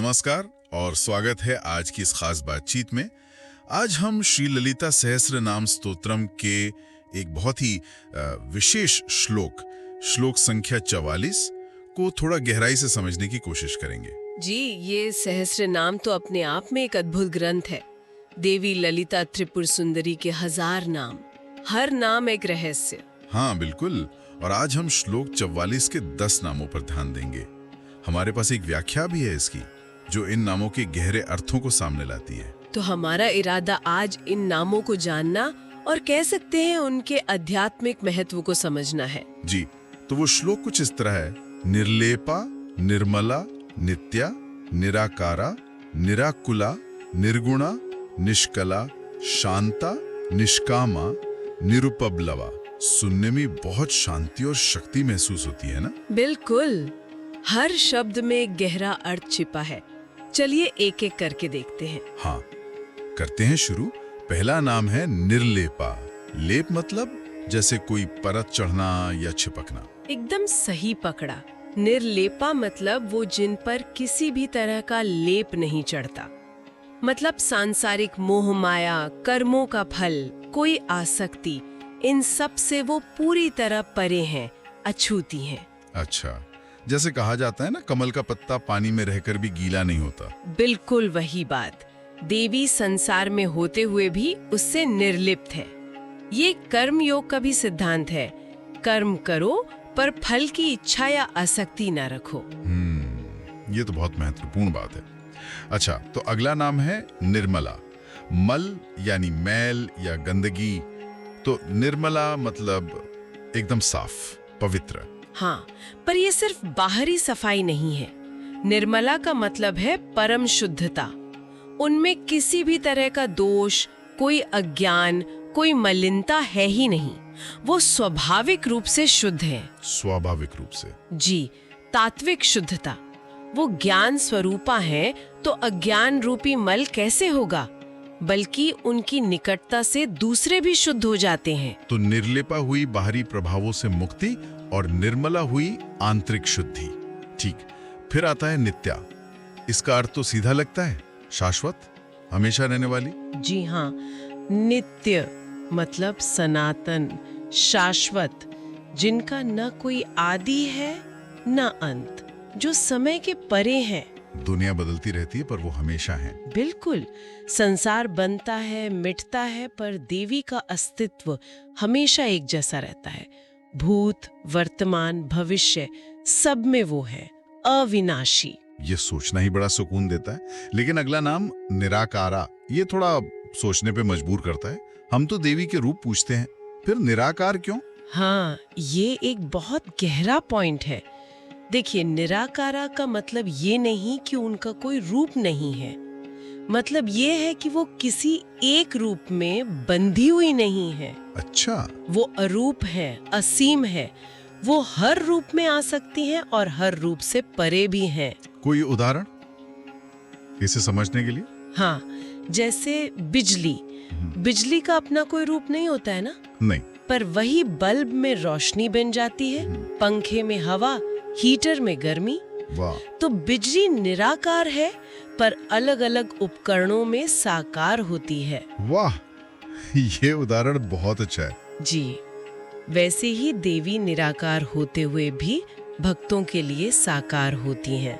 नमस्कार और स्वागत है आज की इस खास बातचीत में। आज हम श्री ललिता सहस्त्र नाम स्तोत्रम के एक बहुत ही विशेष श्लोक संख्या 44 को थोड़ा गहराई से समझने की कोशिश करेंगे। जी, ये सहस्त्र नाम तो अपने आप में एक अद्भुत ग्रंथ है। देवी ललिता त्रिपुर सुंदरी के 1000 नाम, हर नाम एक रहस्य। हाँ बिल्कुल। और आज हम श्लोक 44 के 10 नामों पर ध्यान देंगे। हमारे पास एक व्याख्या भी है इसकी, जो इन नामों के गहरे अर्थों को सामने लाती है। तो हमारा इरादा आज इन नामों को जानना और कह सकते हैं उनके आध्यात्मिक महत्व को समझना है। जी, तो वो श्लोक कुछ इस तरह है। निर्लेपा, निर्मला, नित्या, निराकारा, निराकुला, निर्गुणा, निष्कला, शांता, निष्कामा, निरुपबलवा। सुनने में बहुत शांति और शक्ति महसूस होती है ना? बिल्कुल, हर शब्द में गहरा अर्थ छिपा है। चलिए एक एक करके देखते हैं। हाँ, करते हैं शुरू। पहला नाम है निर्लेपा। लेप मतलब जैसे कोई परत चढ़ना या चिपकना। एकदम सही पकड़ा। निर्लेपा मतलब वो जिन पर किसी भी तरह का लेप नहीं चढ़ता। मतलब सांसारिक मोह माया, कर्मों का फल, कोई आसक्ति, इन सब से वो पूरी तरह परे हैं, अछूती हैं। अच्छा, जैसे कहा जाता है ना, कमल का पत्ता पानी में रहकर भी गीला नहीं होता। बिल्कुल वही बात। देवी संसार में होते हुए भी उससे निर्लिप्त है। ये कर्म योग का भी सिद्धांत है। कर्म करो पर फल की इच्छा या आसक्ति ना रखो। ये तो बहुत महत्वपूर्ण बात है। अच्छा, तो अगला नाम है निर्मला। मल यानी मैल या गंदगी। तो निर्मला मतलब एकदम साफ, पवित्र। हाँ, पर ये सिर्फ बाहरी सफाई नहीं है। निर्मला का मतलब है परम शुद्धता। उनमें किसी भी तरह का दोष, कोई अज्ञान, कोई मलिनता है ही नहीं। वो स्वाभाविक रूप से शुद्ध है। स्वाभाविक रूप से? जी, तात्विक शुद्धता। वो ज्ञान स्वरूपा है, तो अज्ञान रूपी मल कैसे होगा? बल्कि उनकी निकटता से दूसरे भी शुद्ध हो जाते हैं। तो निर्लेपा हुई बाहरी प्रभावों से मुक्ति और निर्मला हुई आंतरिक शुद्धि। ठीक, फिर आता है नित्या। इसका अर्थ तो सीधा लगता है, शाश्वत, हमेशा रहने वाली। जी हाँ, नित्य मतलब सनातन, शाश्वत, जिनका न कोई आदि है न अंत, जो समय के परे हैं। दुनिया बदलती रहती है पर वो हमेशा है। बिल्कुल, संसार बनता है, मिटता है, पर देवी का अस्तित्व हमेशा एक जैसा रहता है। भूत, वर्तमान, भविष्य, सब में वो है, अविनाशी। ये सोचना ही बड़ा सुकून देता है। लेकिन अगला नाम निराकारा, ये थोड़ा सोचने पे मजबूर करता है। हम तो देवी के रूप पूछते हैं, फिर निराकार क्यों? हाँ, ये एक बहुत गहरा पॉइंट है। देखिए, निराकारा का मतलब ये नहीं कि उनका कोई रूप नहीं है। मतलब ये है कि वो किसी एक रूप में बंधी हुई नहीं है। अच्छा, वो अरूप है, असीम है। वो हर रूप में आ सकती हैं और हर रूप से परे भी हैं। कोई उदाहरण इसे समझने के लिए? हाँ, जैसे बिजली। बिजली का अपना कोई रूप नहीं होता है ना? नहीं। पर वही बल्ब में रोशनी बन जाती है, पंखे में हवा, हीटर में गर्मी। वाह! तो बिजली निराकार है, पर अलग अलग उपकरणों में साकार होती है। वाह, ये उदाहरण बहुत अच्छा है। जी, वैसे ही देवी निराकार होते हुए भी भक्तों के लिए साकार होती हैं,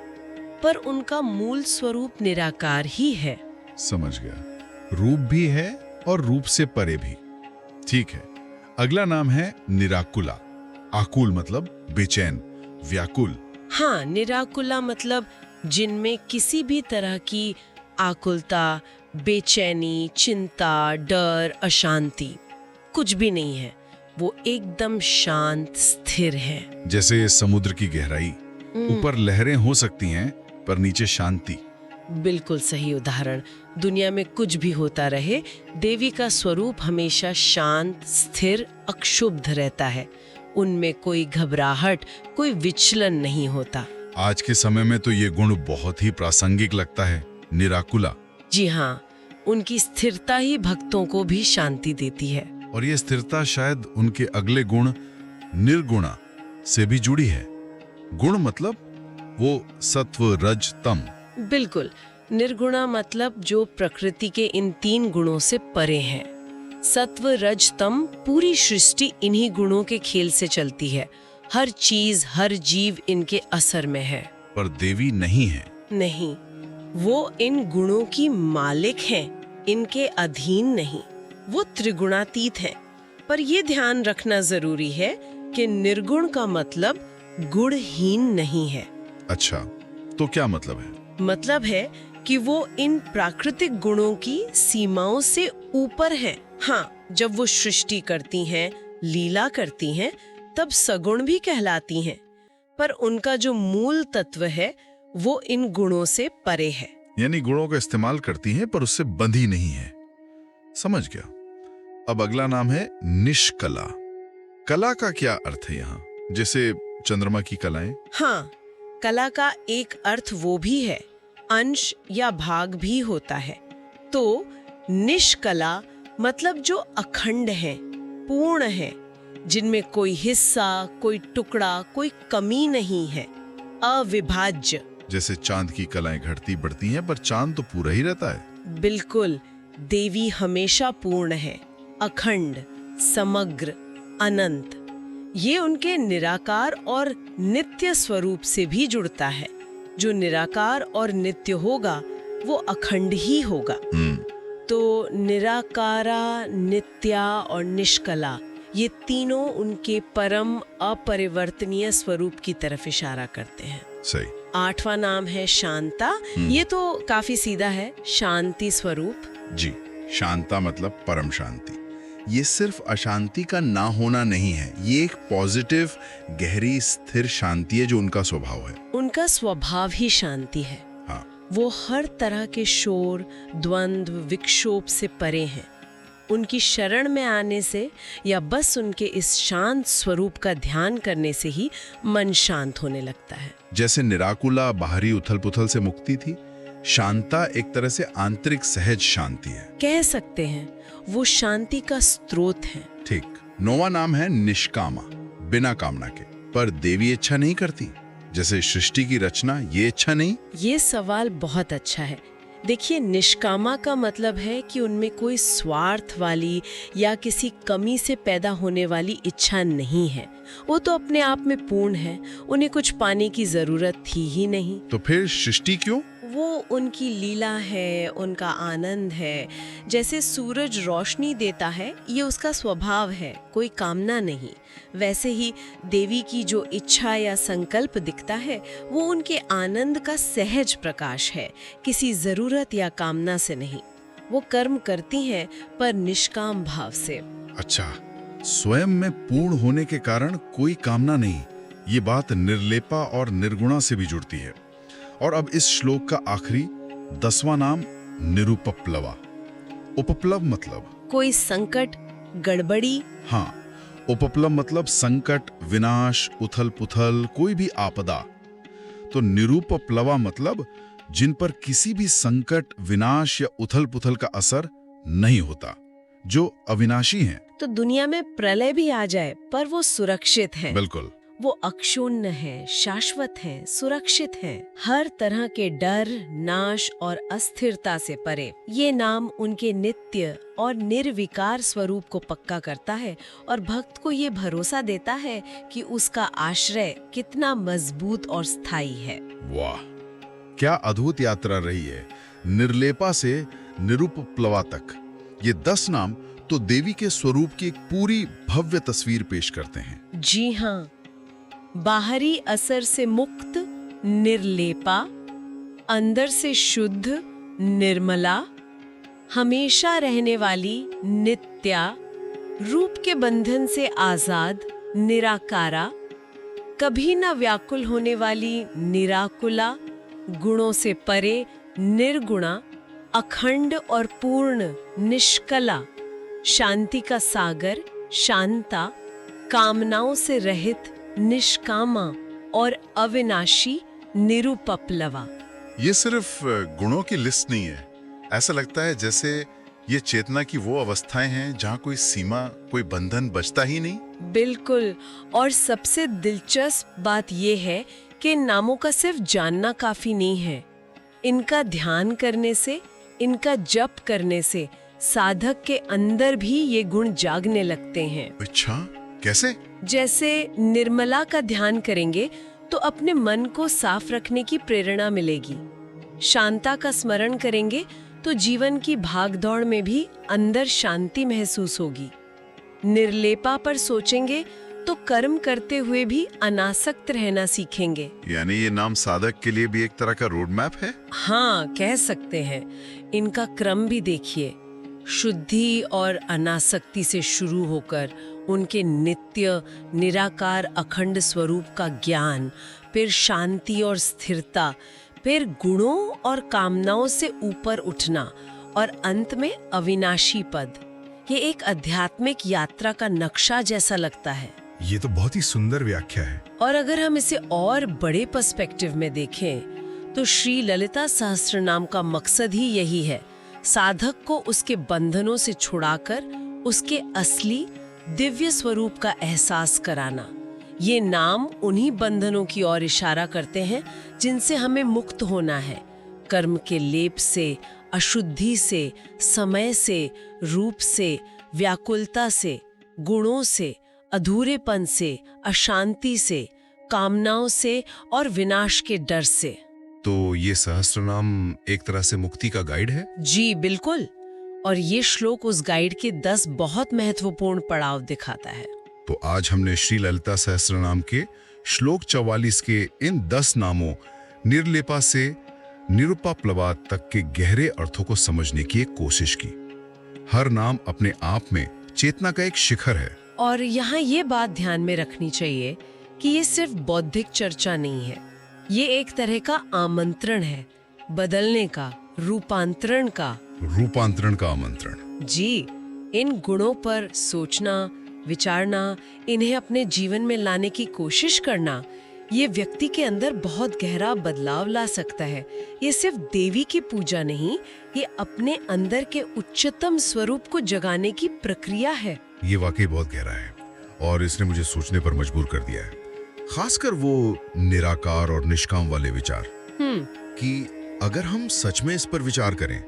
पर उनका मूल स्वरूप निराकार ही है। समझ गया, रूप भी है और रूप से परे भी। ठीक है, अगला नाम है निराकुला। आकुल मतलब बेचैन, व्याकुल। हाँ, निराकुला मतलब जिनमें किसी भी तरह की आकुलता, बेचैनी, चिंता, डर, अशांति कुछ भी नहीं है। वो एकदम शांत, स्थिर है। जैसे समुद्र की गहराई, ऊपर लहरें हो सकती हैं पर नीचे शांति। बिल्कुल सही उदाहरण। दुनिया में कुछ भी होता रहे, देवी का स्वरूप हमेशा शांत, स्थिर, अक्षुब्ध रहता है। उनमें कोई घबराहट, कोई विचलन नहीं होता। आज के समय में तो ये गुण बहुत ही प्रासंगिक लगता है, निराकुला। जी हाँ, उनकी स्थिरता ही भक्तों को भी शांति देती है। और ये स्थिरता शायद उनके अगले गुण निर्गुणा से भी जुड़ी है। गुण मतलब वो सत्व, रज, तम। बिल्कुल, निर्गुणा मतलब जो प्रकृति के इन 3 गुणों से परे हैं। सत्व रज तम, पूरी सृष्टि इन्हीं गुणों के खेल से चलती है। हर चीज, हर जीव इनके असर में है। पर देवी नहीं है। नहीं, वो इन गुणों की मालिक हैं, इनके अधीन नहीं। वो त्रिगुणातीत हैं। पर ये ध्यान रखना जरूरी है कि निर्गुण का मतलब गुणहीन नहीं है। अच्छा, तो क्या मतलब है? मतलब है कि वो इन प्राकृतिक गुणों की सीमाओं से ऊपर हैं। हाँ, जब वो सृष्टि करती हैं, लीला करती हैं, तब सगुण भी कहलाती हैं। पर उनका जो मूल तत्व है वो इन गुणों से परे है। यानी गुणों का इस्तेमाल करती हैं पर उससे बंधी नहीं है। समझ गया। अब अगला नाम है निष्कला। कला का क्या अर्थ है यहाँ? जैसे चंद्रमा की कलाएं। हाँ, कला का एक अर्थ वो भी है, अंश या भाग भी होता है। तो निष्कला मतलब जो अखंड है, पूर्ण है, जिनमें कोई हिस्सा, कोई टुकड़ा, कोई कमी नहीं है, अविभाज्य। जैसे चांद की कलाएं घटती बढ़ती हैं पर चांद तो पूरा ही रहता है। बिल्कुल, देवी हमेशा पूर्ण है, अखंड, समग्र, अनंत। ये उनके निराकार और नित्य स्वरूप से भी जुड़ता है। जो निराकार और नित्य होगा वो अखंड ही होगा। तो निराकारा, नित्या और निष्कला, ये तीनों उनके परम अपरिवर्तनीय स्वरूप की तरफ इशारा करते हैं। सही। 8वां नाम है शांता। ये तो काफी सीधा है, शांति स्वरूप। जी, शांता मतलब परम शांति। ये सिर्फ अशांति का ना होना नहीं है, ये एक पॉजिटिव, गहरी, स्थिर शांति है जो उनका स्वभाव है। उनका स्वभाव ही शांति है। हाँ। वो हर तरह के शोर, द्वंद्व, विक्षोभ से परे हैं। उनकी शरण में आने से या बस उनके इस शांत स्वरूप का ध्यान करने से ही मन शांत होने लगता है। जैसे निराकुला बाहरी उथल पुथल से मुक्ति थी, शांता एक तरह से आंतरिक सहज शांति है। कह सकते हैं वो शांति का स्रोत है। ठीक। 9वां नाम है निष्कामा, बिना कामना के। पर देवी इच्छा नहीं करती, जैसे सृष्टि की रचना, ये इच्छा नहीं। ये सवाल बहुत अच्छा है। देखिए, निष्कामा का मतलब है कि उनमें कोई स्वार्थ वाली या किसी कमी से पैदा होने वाली इच्छा नहीं है। वो तो अपने आप में पूर्ण है, उन्हें कुछ पाने की जरूरत थी ही नहीं। तो फिर सृष्टि क्यों? वो उनकी लीला है, उनका आनंद है। जैसे सूरज रोशनी देता है, ये उसका स्वभाव है, कोई कामना नहीं। वैसे ही देवी की जो इच्छा या संकल्प दिखता है, वो उनके आनंद का सहज प्रकाश है, किसी जरूरत या कामना से नहीं। वो कर्म करती हैं पर निष्काम भाव से। अच्छा, स्वयं में पूर्ण होने के कारण कोई कामना नहीं। ये बात निर्लेपा और निर्गुणा से भी जुड़ती है। और अब इस श्लोक का आखिरी 10वां नाम निरुपप्लवा। उपप्लव मतलब कोई संकट, गड़बड़ी। हाँ, उपप्लव मतलब संकट, विनाश, उथल पुथल, कोई भी आपदा। तो निरुपप्लवा मतलब जिन पर किसी भी संकट, विनाश या उथल पुथल का असर नहीं होता, जो अविनाशी हैं। तो दुनिया में प्रलय भी आ जाए पर वो सुरक्षित हैं। बिल्कुल। वो अक्षुण्ण है, शाश्वत है, सुरक्षित है, हर तरह के डर, नाश और अस्थिरता से परे। ये नाम उनके नित्य और निर्विकार स्वरूप को पक्का करता है और भक्त को ये भरोसा देता है कि उसका आश्रय कितना मजबूत और स्थायी है। वाह, क्या अद्भुत यात्रा रही है, निर्लेपा से निरुपप्लवा तक। ये 10 नाम तो देवी के स्वरूप की एक पूरी भव्य तस्वीर पेश करते हैं। जी हाँ, बाहरी असर से मुक्त, निर्लेपा, अंदर से शुद्ध, निर्मला, हमेशा रहने वाली, नित्या, रूप के बंधन से आजाद, निराकारा, कभी न व्याकुल होने वाली, निराकुला, गुणों से परे, निर्गुणा, अखंड और पूर्ण, निष्कला, शांति का सागर, शांता, कामनाओं से रहित, निष्कामा और अविनाशी, निरुपप्लवा। ये सिर्फ गुणों की लिस्ट नहीं है। ऐसा लगता है जैसे ये चेतना की वो अवस्थाएं हैं जहां कोई सीमा, कोई बंधन बचता ही नहीं। बिल्कुल। और सबसे दिलचस्प बात यह है कि इन नामों का सिर्फ जानना काफी नहीं है। इनका ध्यान करने से, इनका जप करने से साधक के अंदर भी ये गुण जागने लगते हैं। अच्छा, कैसे? जैसे निर्मला का ध्यान करेंगे तो अपने मन को साफ रखने की प्रेरणा मिलेगी। शांता का स्मरण करेंगे तो जीवन की भागदौड़ में भी अंदर शांति महसूस होगी। निर्लेपा पर सोचेंगे तो कर्म करते हुए भी अनासक्त रहना सीखेंगे। यानी ये नाम साधक के लिए भी एक तरह का रोड मैप है? हाँ, कह सकते हैं। इनका क्रम भी देखिए, शुद्धि और अनासक्ति से शुरू होकर उनके नित्य निराकार अखंड स्वरूप का ज्ञान, फिर शांति और स्थिरता, फिर गुणों और कामनाओं से ऊपर उठना और अंत में अविनाशी पद। ये एक आध्यात्मिक यात्रा का नक्शा जैसा लगता है। ये तो बहुत ही सुंदर व्याख्या है। और अगर हम इसे और बड़े पर्सपेक्टिव में देखें तो श्री ललिता सहस्त्रनाम का मकसद ही यही है, साधक को उसके बंधनों से छुड़ाकर उसके असली दिव्य स्वरूप का एहसास कराना। ये नाम उन्हीं बंधनों की ओर इशारा करते हैं जिनसे हमें मुक्त होना है, कर्म के लेप से, अशुद्धि से, समय से, रूप से, व्याकुलता से, गुणों से, अधूरेपन से, अशांति से, कामनाओं से और विनाश के डर से। तो ये सहस्त्रनाम एक तरह से मुक्ति का गाइड है? जी बिल्कुल। और ये श्लोक उस गाइड के 10 बहुत महत्वपूर्ण पड़ाव दिखाता है। तो आज हमने श्री ललिता सहस्त्रनाम के श्लोक 44 के इन 10 नामों निर्लेपा से निरुपप्लवा तक के गहरे अर्थों को समझने की एक कोशिश की। हर नाम अपने आप में चेतना का एक शिखर है। और यहाँ ये बात ध्यान में रखनी चाहिए कि ये सिर्फ बौद्धिक चर्चा नहीं है, ये एक तरह का आमंत्रण है, बदलने का, रूपांतरण का आमंत्रण। जी, इन गुणों पर सोचना, विचारना, इन्हें अपने जीवन में लाने की कोशिश करना, ये व्यक्ति के अंदर बहुत गहरा बदलाव ला सकता है। ये सिर्फ देवी की पूजा नहीं, ये अपने अंदर के उच्चतम स्वरूप को जगाने की प्रक्रिया है। ये वाकई बहुत गहरा है और इसने मुझे सोचने पर मजबूर कर दिया है, खासकर वो निराकार और निष्काम वाले विचार। कि अगर हम सच में इस पर विचार करें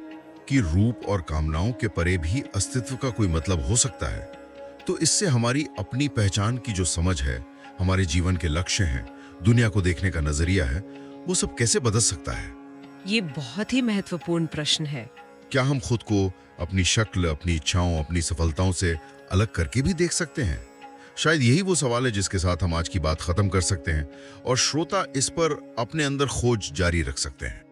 कि रूप और कामनाओं के परे भी अस्तित्व का कोई मतलब हो सकता है, तो इससे हमारी अपनी पहचान की जो समझ है, हमारे जीवन के लक्ष्य हैं, दुनिया को देखने का नजरिया है, वो सब कैसे बदल सकता है? ये बहुत ही महत्वपूर्ण प्रश्न है। क्या हम खुद को अपनी शक्ल, अपनी इच्छाओं, अपनी सफलताओं से अलग करके भी देख सकते हैं? शायद यही वो सवाल है जिसके साथ हम आज की बात खत्म कर सकते हैं और श्रोता इस पर अपने अंदर खोज जारी रख सकते हैं।